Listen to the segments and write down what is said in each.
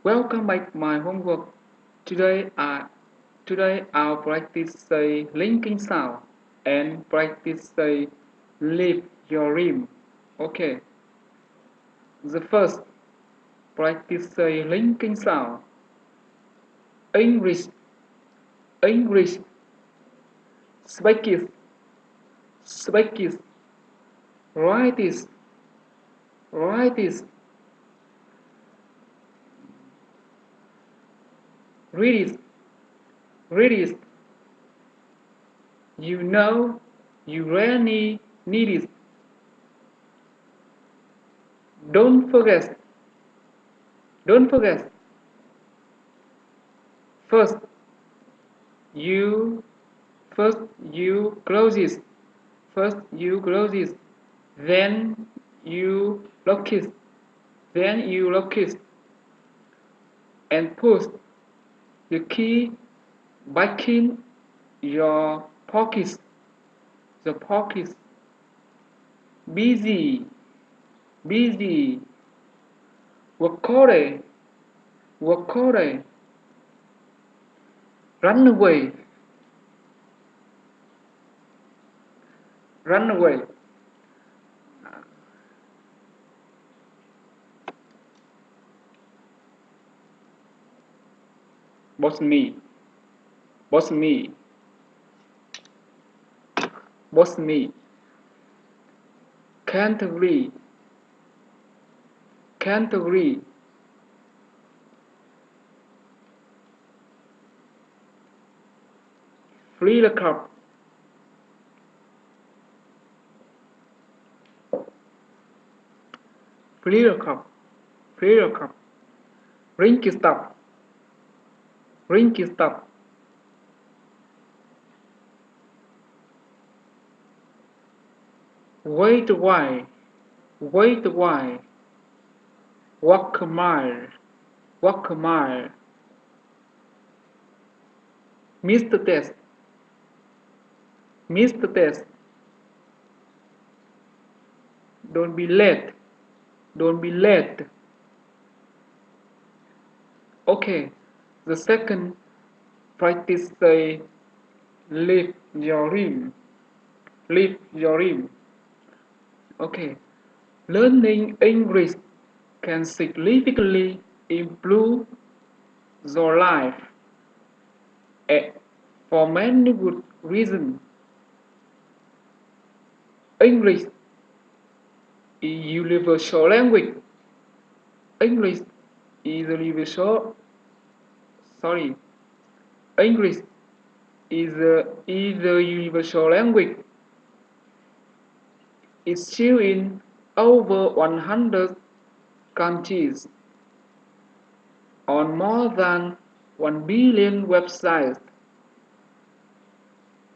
Welcome back my homework. Today I today I'll practice say linking sound and practice say live your dream. Okay. The first practice say linking sound. English, English, speak it, speak it, write it, write it, read it, read it. You know, you really need it. Don't forget, don't forget. First, you first you close it. First you close it. Then you lock it. Then you lock it and put the key back in your pocket. The pocket. Busy, busy. Workore, workore. Run away, run away. Boss me, boss me, boss me. Can't agree, can't agree. Free the cup, free the cup, free the cup. Drink stop, drink stop. Wait a while, wait a while. Walk a mile, walk a mile. Miss the test, miss the test. Don't be late, don't be late. Okay, the second practice say live your dream, live your dream. Okay, learning English can significantly improve your life for many good reasons. English is universal language. English is a universal. Sorry, English is a universal language. It's used in over 100 countries on more than 1 billion websites.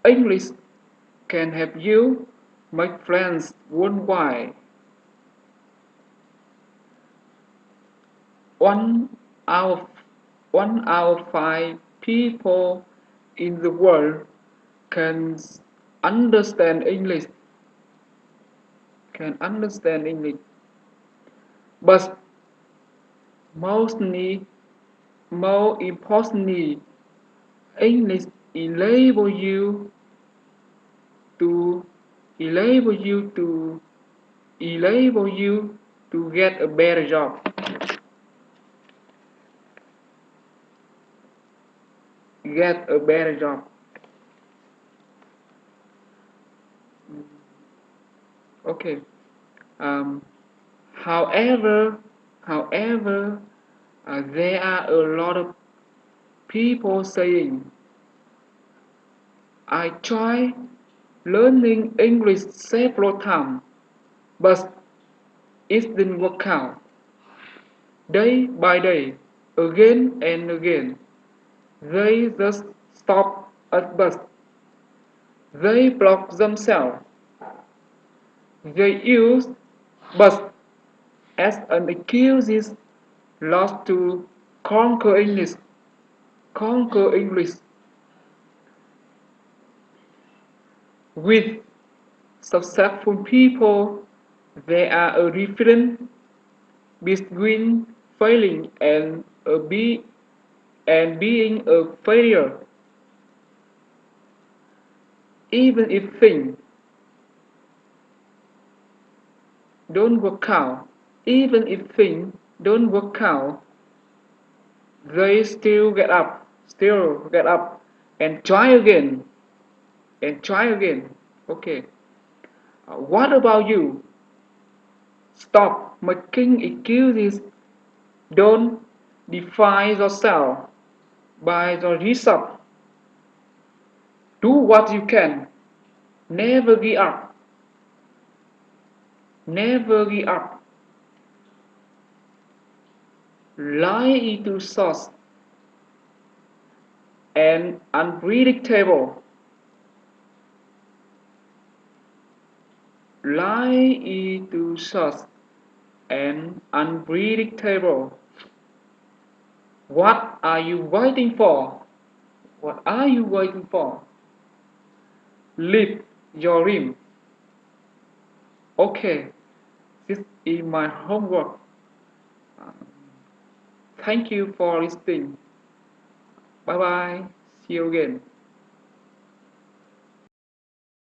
English can help you make friends worldwide. One out of, 1 out of 5 people in the world can understand English. Can understand English, but mostly, more importantly, English enable you to enable you to get a better job. Get a better job. Okay. Um, however, however, there are a lot of people saying, I try learning English several times, but it didn't work out. Day by day, again and again, they just stop at bus. They block themselves. They use bus as an excuse lost to conquer English. Conquer English. With successful people, there are a difference between failing and a be and being a failure, even if things don't work out. Even if things don't work out, they still get up, and try again, and try again. Okay. What about you? Stop making excuses. Don't define yourself by the result. Do what you can. Never give up. Never give up. Life is too short and unpredictable. Life is too short and unpredictable. What are you waiting for? What are you waiting for? Live your dream. Okay, this is my homework. Um, Thank you for listening. Bye bye. See you again.